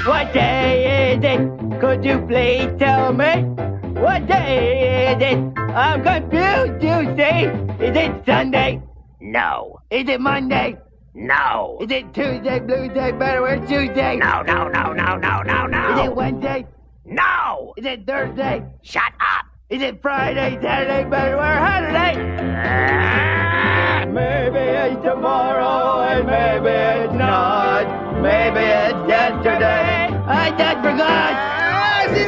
What day is it? Could you please tell me? What day is it? I'm confused, you see. Is it Sunday? No. Is it Monday? No. Is it Tuesday, Bluesday, Betterware, Tuesday? No. Is it Wednesday? No. Is it Thursday? Shut up. Is it Friday, Saturday, Betterware, Saturday? Maybe it's tomorrow and maybe it's not. Maybe it's yesterday. I just forgot. Maybe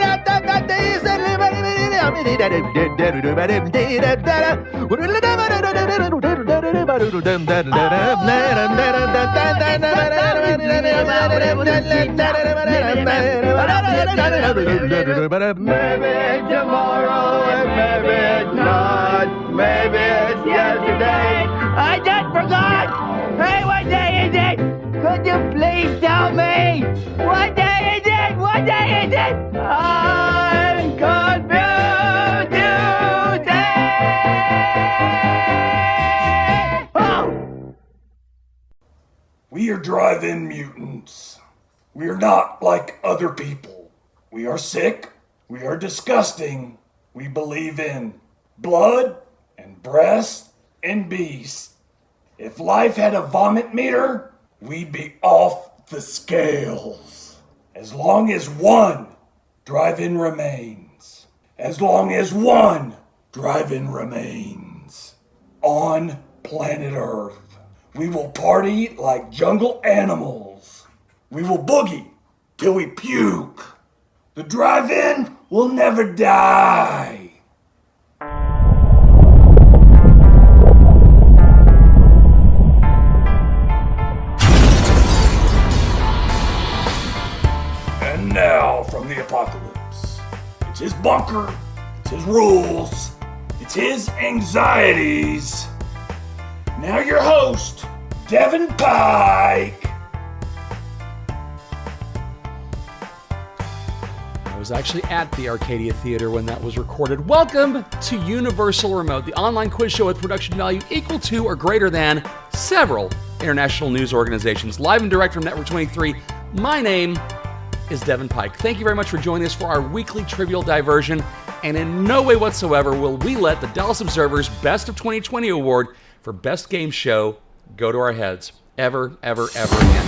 it's tomorrow and maybe it's not. Maybe it's yesterday. I just forgot. Hey, what day is it? Could you please tell me? What day is it? What day is it? I'm confused, you say. Oh! We are drive-in mutants. We are not like other people. We are sick. We are disgusting. We believe in blood and breasts and beasts. If life had a vomit meter, we'd be off the scales. As long as one drive-in remains. As long as one drive-in remains on planet Earth, we will party like jungle animals. We will boogie till we puke. The drive-in will never die. And now from the apocalypse. It's his bunker, it's his rules, it's his anxieties. Now your host, Devin Pike. I was actually at the Arcadia Theater when that was recorded. Welcome to Universal Remote, the online quiz show with production value equal to or greater than several international news organizations. Live and direct from Network 23, my name is Devin Pike. Thank you very much for joining us for our weekly trivial diversion, and in no way whatsoever will we let the Dallas Observer's Best of 2020 award for Best Game Show go to our heads. Ever again.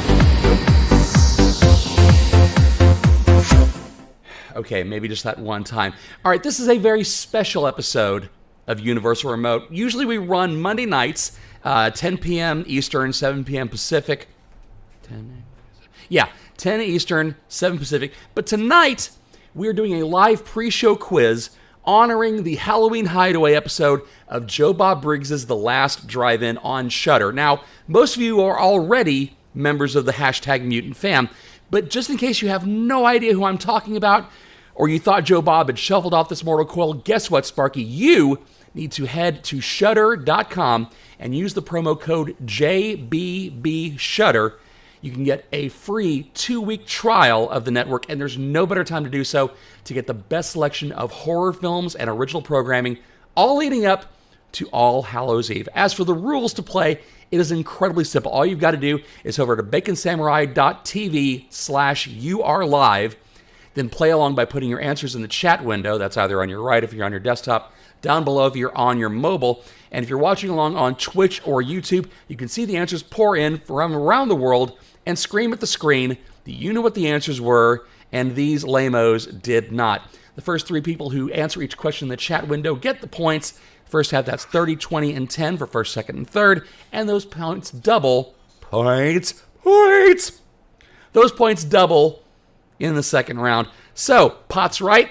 Okay, maybe just that one time. All right, this is a very special episode of Universal Remote. Usually we run Monday nights, 10 p.m. Eastern, 7 p.m. Pacific. 10 Eastern, 7 Pacific. But tonight, we're doing a live pre-show quiz honoring the Halloween Hideaway episode of Joe Bob Briggs' The Last Drive-In on Shudder. Now, most of you are already members of the hashtag Mutant Fam, but just in case you have no idea who I'm talking about, or you thought Joe Bob had shuffled off this mortal coil, guess what, Sparky? You need to head to shudder.com and use the promo code JBBShudder. You can get a free 2-week trial of the network, and there's no better time to do so to get the best selection of horror films and original programming, all leading up to All Hallows Eve. As for the rules to play, it is incredibly simple. All you've got to do is head over to baconsamurai.tv/YouAreLive, then play along by putting your answers in the chat window. That's either on your right if you're on your desktop, down below if you're on your mobile. And if you're watching along on Twitch or YouTube, you can see the answers pour in from around the world and scream at the screen that you knew what the answers were, and these lamos did not. The first 3 people who answer each question in the chat window get the points. First half, that's 30, 20, and 10 for first, second, and third, and those points double. Points! Those points double in the second round. So, pot's right.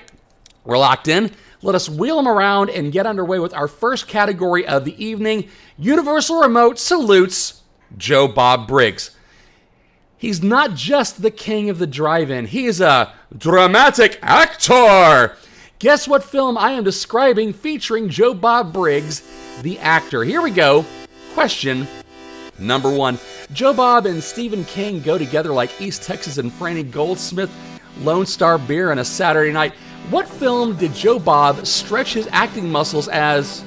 We're locked in. Let us wheel them around and get underway with our first category of the evening. Universal Remote salutes Joe Bob Briggs. He's not just the king of the drive-in. He is a dramatic actor. Guess what film I am describing featuring Joe Bob Briggs, the actor? Here we go. Question number 1. Joe Bob and Stephen King go together like East Texas and Franny Goldsmith, Lone Star Beer, and a Saturday night. What film did Joe Bob stretch his acting muscles as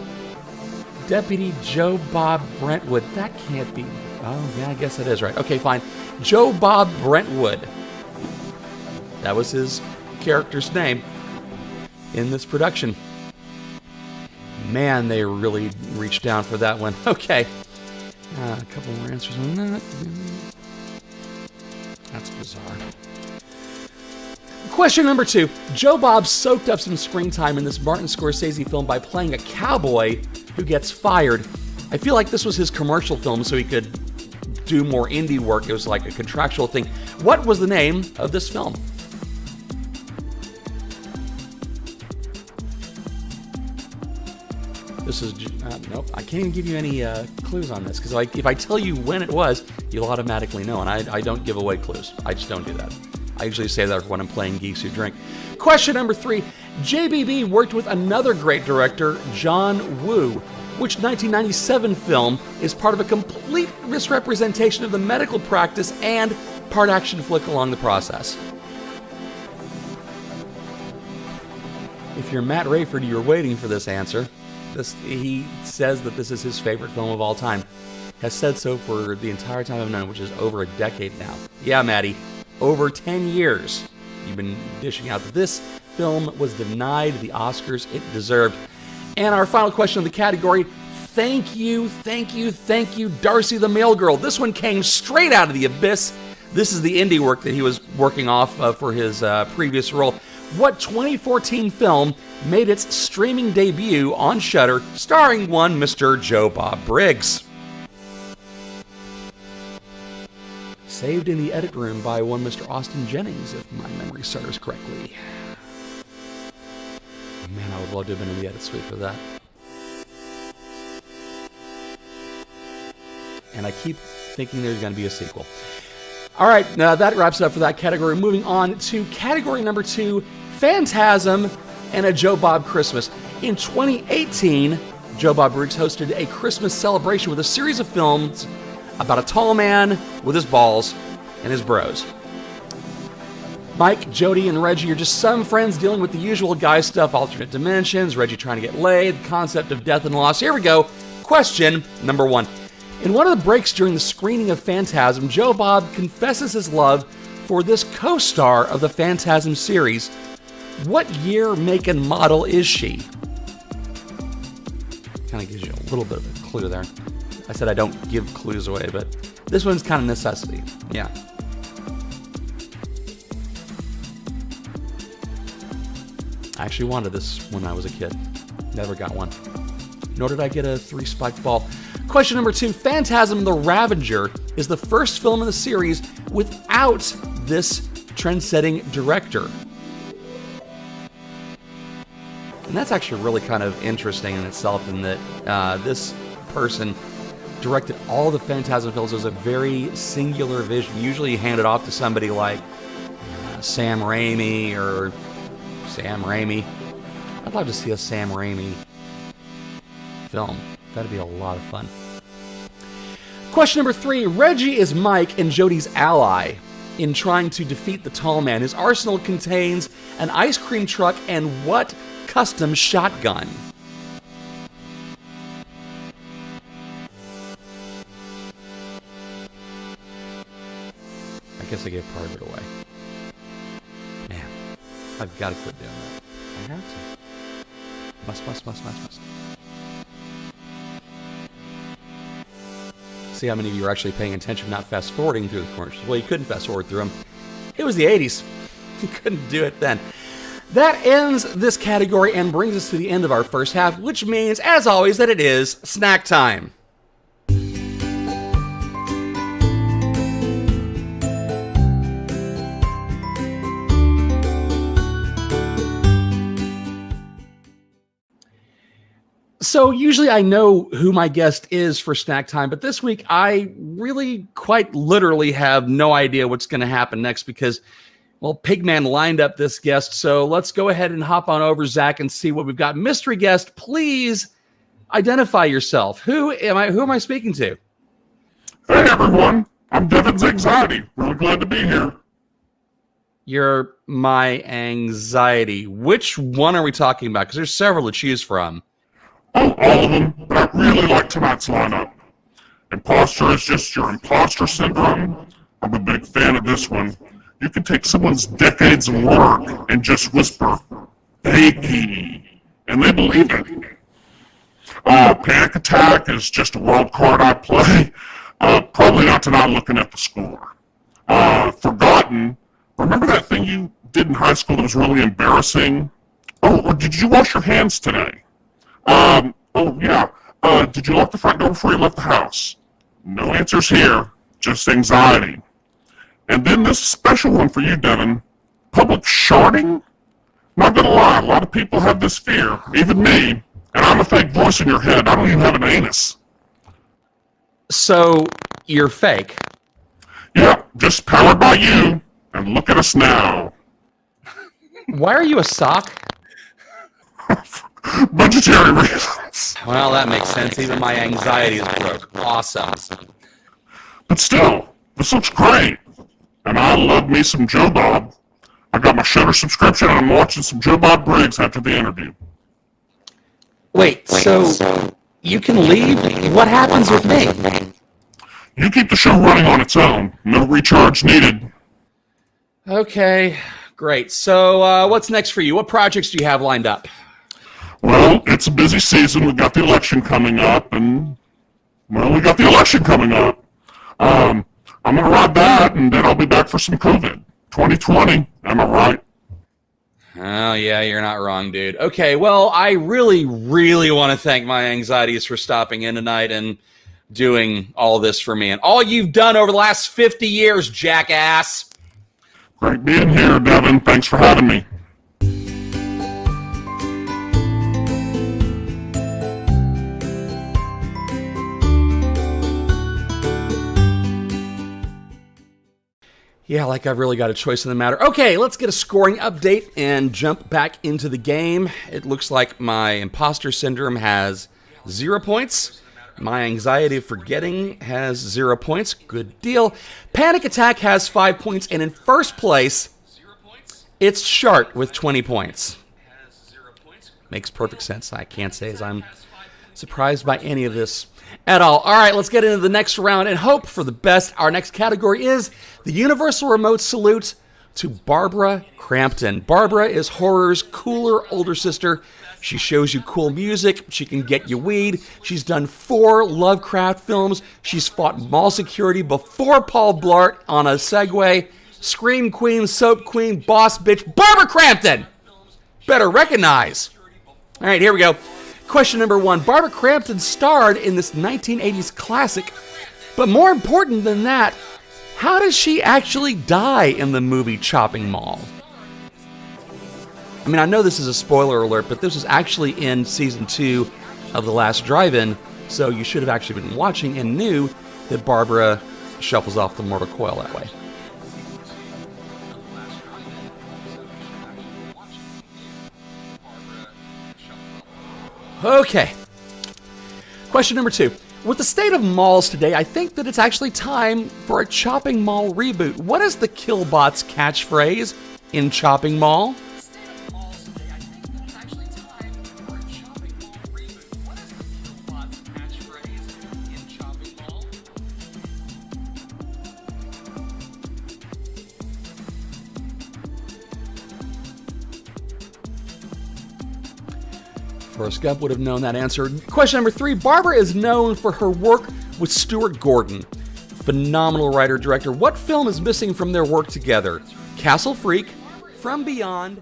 Deputy Joe Bob Brentwood? That can't be. Oh, yeah, I guess that is right. Okay, fine. Joe Bob Brentwood. That was his character's name in this production. Man, they really reached down for that one. Okay. A couple more answers on that. That's bizarre. Question number 2. Joe Bob soaked up some screen time in this Martin Scorsese film by playing a cowboy who gets fired. I feel like this was his commercial film so he could do more indie work. It was like a contractual thing. What was the name of this film? This is, nope, I can't even give you any clues on this, because if I tell you when it was, you'll automatically know, and I don't give away clues. I just don't do that. I usually say that when I'm playing Geeks Who Drink. Question number 3. JBB worked with another great director, John Woo. Which 1997 film is part of a complete misrepresentation of the medical practice and part action flick along the process? If you're Matt Rayford, you're waiting for this answer. He says that this is his favorite film of all time. Has said so for the entire time I've known, which is over a decade now. Yeah, Maddie, over 10 years you've been dishing out that this film was denied the Oscars it deserved. And our final question of the category, thank you, Darcy the Mail Girl. This one came straight out of the abyss. This is the indie work that he was working off for his previous role. What 2014 film made its streaming debut on Shudder, starring one Mr. Joe Bob Briggs? Saved in the edit room by one Mr. Austin Jennings, if my memory serves correctly. Man, I would love to have been in the edit suite for that. And I keep thinking there's going to be a sequel. All right, now that wraps it up for that category. Moving on to category number 2, Phantasm and a Joe Bob Christmas. In 2018, Joe Bob Briggs hosted a Christmas celebration with a series of films about a tall man with his balls and his bros. Mike, Jody, and Reggie are just some friends dealing with the usual guy stuff, alternate dimensions, Reggie trying to get laid, the concept of death and loss. Here we go. Question number 1. In one of the breaks during the screening of Phantasm, Joe Bob confesses his love for this co-star of the Phantasm series. What year, make, and model is she? Kind of gives you a little bit of a clue there. I said I don't give clues away, but this one's kind of necessity. Yeah. I actually wanted this when I was a kid. Never got one. Nor did I get a 3-spiked ball. Question number 2. Phantasm the Ravager is the first film in the series without this trend-setting director. And that's actually really kind of interesting in itself, in that this person directed all the Phantasm films. It was a very singular vision. Usually you hand it off to somebody like Sam Raimi or Sam Raimi. I'd love to see a Sam Raimi film. That'd be a lot of fun. Question number 3. Reggie is Mike and Jody's ally in trying to defeat the tall man. His arsenal contains an ice cream truck and what custom shotgun? I guess I gave part of it away. Man, I've got to quit doing that. I have to. Must. See how many of you are actually paying attention, not fast forwarding through the commercials. Well, you couldn't fast forward through them. It was the 80s. You couldn't do it then. That ends this category and brings us to the end of our first half, which means, as always, that it is snack time. So usually I know who my guest is for snack time, but this week I really quite literally have no idea what's going to happen next because, well, Pigman lined up this guest. So let's go ahead and hop on over, Zach, and see what we've got. Mystery guest, please identify yourself. Who am I speaking to? Hey, everyone. I'm Devin's Anxiety. Really glad to be here. You're my anxiety. Which one are we talking about? Because there's several to choose from. Oh, all of them, but I really like tonight's lineup. Imposter is just your imposter syndrome. I'm a big fan of this one. You can take someone's decades of work and just whisper, "Fakey," and they believe it. Panic Attack is just a wild card I play. Probably not tonight looking at the score. Forgotten. Remember that thing you did in high school that was really embarrassing? Oh, did you wash your hands today? Oh, yeah. Did you lock the front door before you left the house? No answers here, just anxiety. And then this special one for you, Devin. Public sharding? Not gonna lie, a lot of people have this fear, even me. And I'm a fake voice in your head. I don't even have an anus. So, you're fake? Yeah, just powered by you. And look at us now. Why are you a sock? Budgetary reasons. Well, that makes sense. Even my anxiety is broke. Awesome. But still, this looks great. And I love me some Joe Bob. I got my Shudder subscription and I'm watching some Joe Bob Briggs after the interview. Wait, so you can leave? What happens with me? You keep the show running on its own. No recharge needed. Okay, great. So what's next for you? What projects do you have lined up? Well, it's a busy season. We've got the election coming up, and, well, we got the election coming up. I'm going to ride that, and then I'll be back for some COVID. 2020, am I right? Oh, yeah, you're not wrong, dude. Okay, well, I really, really want to thank my anxieties for stopping in tonight and doing all this for me, and all you've done over the last 50 years, jackass. Great being here, Devin. Thanks for having me. Yeah, like I've really got a choice in the matter. Okay, let's get a scoring update and jump back into the game. It looks like my imposter syndrome has 0 points. My anxiety of forgetting has 0 points. Good deal. Panic Attack has 5 points. And in first place, it's Shart with 20 points. Makes perfect sense. I can't say as I'm surprised by any of this at all. All right, let's get into the next round and hope for the best. Our next category is the Universal Remote Salute to Barbara Crampton. Barbara is horror's cooler older sister. She shows you cool music. She can get you weed. She's done 4 Lovecraft films. She's fought mall security before Paul Blart on a Segway. Scream Queen, Soap Queen, Boss Bitch, Barbara Crampton! Better recognize. All right, here we go. Question number 1. Barbara Crampton starred in this 1980s classic, but more important than that, how does she actually die in the movie Chopping Mall? I mean, I know this is a spoiler alert, but this was actually in Season 2 of The Last Drive-In, so you should have actually been watching and knew that Barbara shuffles off the mortal coil that way. Okay. Question number 2. With the state of malls today, I think that it's actually time for a Chopping Mall reboot. What is the Killbots catchphrase in Chopping Mall? Forrest Gump would have known that answer. Question number 3. Barbara is known for her work with Stuart Gordon. Phenomenal writer-director. What film is missing from their work together? Castle Freak, From Beyond,